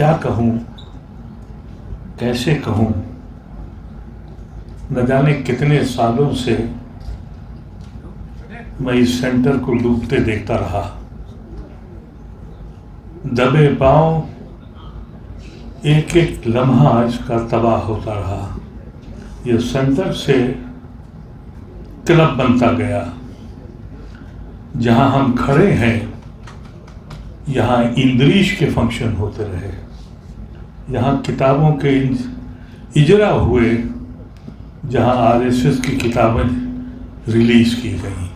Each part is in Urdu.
کیا کہوں، کیسے کہوں، نہ جانے کتنے سالوں سے میں اس سینٹر کو ڈوبتے دیکھتا رہا، دبے پاؤں ایک ایک لمحہ اس کا تباہ ہوتا رہا۔ یہ سینٹر سے کلب بنتا گیا، جہاں ہم کھڑے ہیں یہاں اندریش کے فنکشن ہوتے رہے، یہاں کتابوں کے اجرا ہوئے، جہاں RSS کی کتابیں ریلیز کی گئیں۔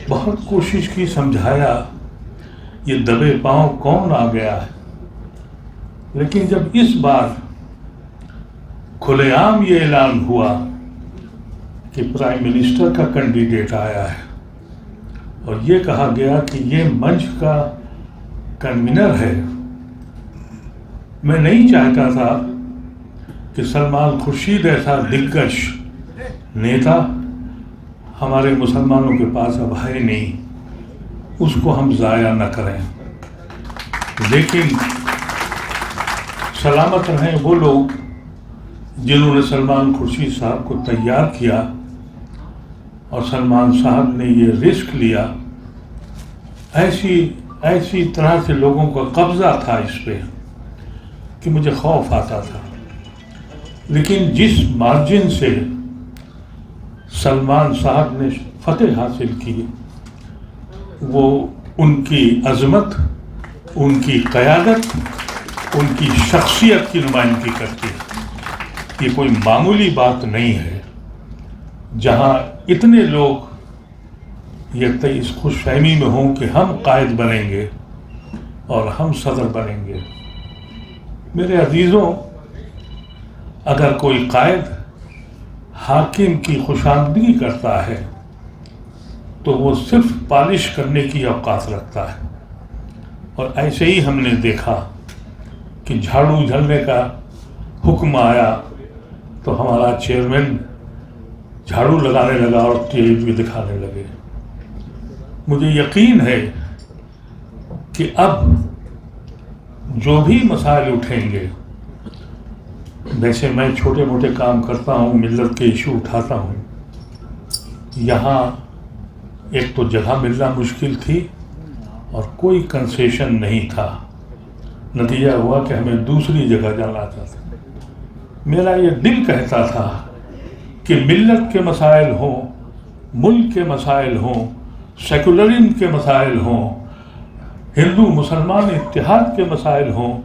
بہت کوشش کی، سمجھایا یہ دبے پاؤں کون آ گیا ہے، لیکن جب اس بار کھلے عام یہ اعلان ہوا کہ پرائم منسٹر کا کینڈیڈیٹ آیا ہے اور یہ کہا گیا کہ یہ منچ کا کنوینر ہے، میں نہیں چاہتا تھا کہ سلمان خورشید ایسا دگگج نیتا ہمارے مسلمانوں کے پاس اب ہے نہیں، اس کو ہم ضائع نہ کریں۔ لیکن سلامت رہیں وہ لوگ جنہوں نے سلمان خورشید صاحب کو تیار کیا، اور سلمان صاحب نے یہ رسک لیا۔ ایسی طرح سے لوگوں کا قبضہ تھا اس پہ کہ مجھے خوف آتا تھا، لیکن جس مارجن سے سلمان صاحب نے فتح حاصل کی، وہ ان کی عظمت، ان کی قیادت، ان کی شخصیت کی نمائندگی کرتی ہے۔ یہ کوئی معمولی بات نہیں ہے، جہاں اتنے لوگ یہ اس خوش فہمی میں ہوں کہ ہم قائد بنیں گے اور ہم صدر بنیں گے۔ میرے عزیزوں، اگر کوئی قائد حاکم کی خوش آمدگی کرتا ہے تو وہ صرف پالش کرنے کی اوقات رکھتا ہے، اور ایسے ہی ہم نے دیکھا کہ جھاڑو جھلنے کا حکم آیا تو ہمارا چیئرمین جھاڑو لگانے لگا اور ٹی وی دکھانے لگے۔ مجھے یقین ہے کہ اب جو بھی مسائل اٹھیں گے، ویسے میں چھوٹے موٹے کام کرتا ہوں، ملت کے ایشو اٹھاتا ہوں، یہاں ایک تو جگہ ملنا مشکل تھی اور کوئی کنسیشن نہیں تھا، نتیجہ ہوا کہ ہمیں دوسری جگہ جانا تھا۔ میرا یہ دل کہتا تھا کہ ملت کے مسائل ہوں، ملک کے مسائل ہوں، سیکولرزم کے مسائل ہوں، ہندو مسلمان اتحاد کے مسائل ہوں،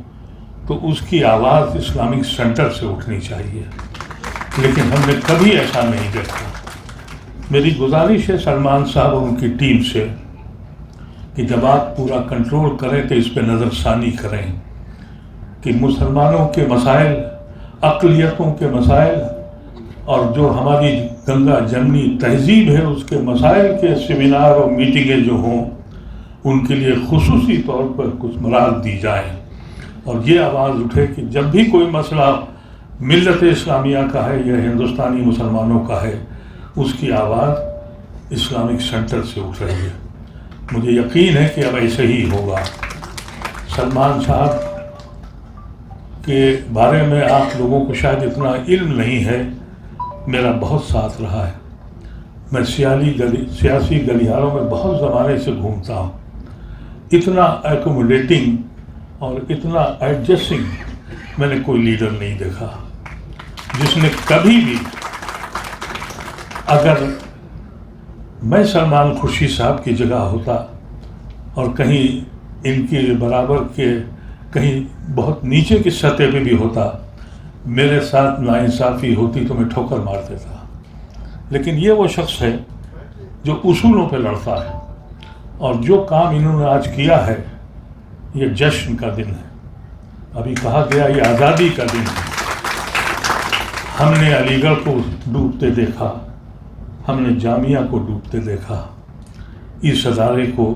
تو اس کی آواز اسلامک سینٹر سے اٹھنی چاہیے، لیکن ہم نے کبھی ایسا نہیں دیکھا۔ میری گزارش ہے سلمان صاحب اور ان کی ٹیم سے کہ جب آپ پورا کنٹرول کریں تو اس پہ نظر ثانی کریں کہ مسلمانوں کے مسائل، اقلیتوں کے مسائل، اور جو ہماری گنگا جمنی تہذیب ہے اس کے مسائل کے سیمینار اور میٹنگیں جو ہوں، ان کے لیے خصوصی طور پر کچھ مراد دی جائیں، اور یہ آواز اٹھے کہ جب بھی کوئی مسئلہ ملت اسلامیہ کا ہے یا ہندوستانی مسلمانوں کا ہے، اس کی آواز اسلامک سینٹر سے اٹھ رہی ہے۔ مجھے یقین ہے کہ اب ایسے ہی ہوگا۔ سلمان صاحب کے بارے میں آپ لوگوں کو شاید اتنا علم نہیں ہے، میرا بہت ساتھ رہا ہے۔ میں سیاسی گلیاروں میں بہت زمانے سے گھومتا ہوں، اتنا ایکوموڈیٹنگ اور اتنا ایڈجسٹنگ میں نے کوئی لیڈر نہیں دیکھا جس نے کبھی بھی، اگر میں سلمان خورشید صاحب کی جگہ ہوتا اور کہیں ان کے برابر کے کہیں بہت نیچے کی سطح پہ بھی ہوتا، میرے ساتھ ناانصافی ہوتی تو میں ٹھوکر مار دیتا۔ لیکن یہ وہ شخص ہے جو اصولوں پہ لڑتا ہے، اور جو کام انہوں نے آج کیا ہے یہ جشن کا دن ہے۔ ابھی کہا گیا یہ آزادی کا دن ہے۔ ہم نے علی گڑھ کو ڈوبتے دیکھا، ہم نے جامعہ کو ڈوبتے دیکھا، اس ادارے کو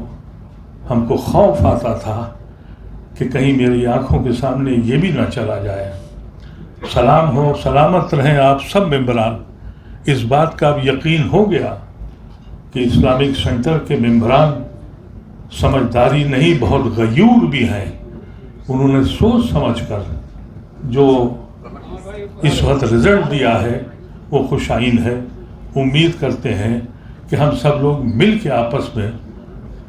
ہم کو خوف آتا تھا کہ کہیں میری آنکھوں کے سامنے یہ بھی نہ چلا جائے۔ سلام ہو، سلامت رہیں آپ سب ممبران۔ اس بات کا اب یقین ہو گیا کہ اسلامک سینٹر کے ممبران سمجھداری نہیں، بہت غیور بھی ہیں، انہوں نے سوچ سمجھ کر جو اس وقت رزلٹ دیا ہے وہ خوش آئند ہے. امید کرتے ہیں کہ ہم سب لوگ مل کے آپس میں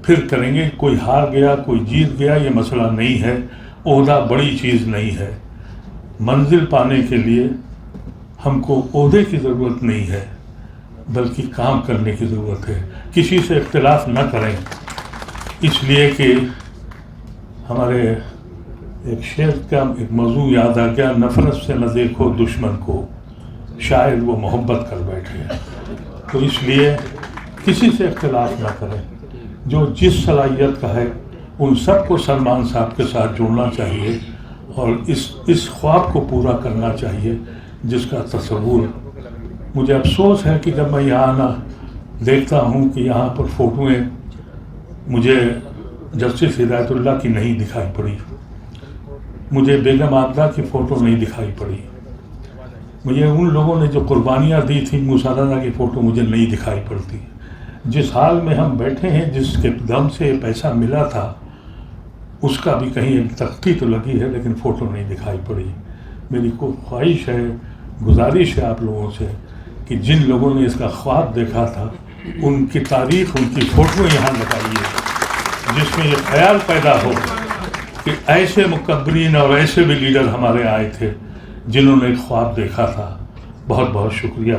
پھر کریں گے. کوئی ہار گیا کوئی جیت گیا یہ مسئلہ نہیں ہے. عہدہ بڑی چیز نہیں ہے. منزل پانے کے لیے ہم کو عہدے کی ضرورت نہیں ہے بلکہ کام کرنے کی ضرورت ہے. کسی سے اختلاف نہ کریں، اس لیے کہ ہمارے ایک شعر کا ایک موضوع یاد آ گیا، نفرت سے نہ دیکھو دشمن کو، شاید وہ محبت کر بیٹھے. تو اس لیے کسی سے اختلاف نہ کریں. جو جس صلاحیت کا ہے ان سب کو سلمان صاحب کے ساتھ جوڑنا چاہیے اور اس خواب کو پورا کرنا چاہیے جس کا تصور. مجھے افسوس ہے کہ جب میں یہاں آنا دیکھتا ہوں کہ یہاں پر فوٹویں مجھے جسٹس ہدایت اللہ کی نہیں دکھائی پڑی، مجھے بیگم عابدہ کی فوٹو نہیں دکھائی پڑی، مجھے ان لوگوں نے جو قربانیاں دی تھیں موسیٰ رضا کی فوٹو مجھے نہیں دکھائی پڑتی. جس حال میں ہم بیٹھے ہیں، جس کے دم سے پیسہ ملا تھا، اس کا بھی کہیں ایک تختی تو لگی ہے لیکن فوٹو نہیں دکھائی پڑی. میری کو خواہش ہے، گزارش ہے آپ لوگوں سے کہ جن لوگوں نے اس کا خواب دیکھا تھا ان کی تاریخ، ان کی فوٹو یہاں لگائیے، جس میں یہ خیال پیدا ہو کہ ایسے مکبرین اور ایسے بھی لیڈر ہمارے آئے تھے جنہوں نے ایک خواب دیکھا تھا. بہت بہت شکریہ.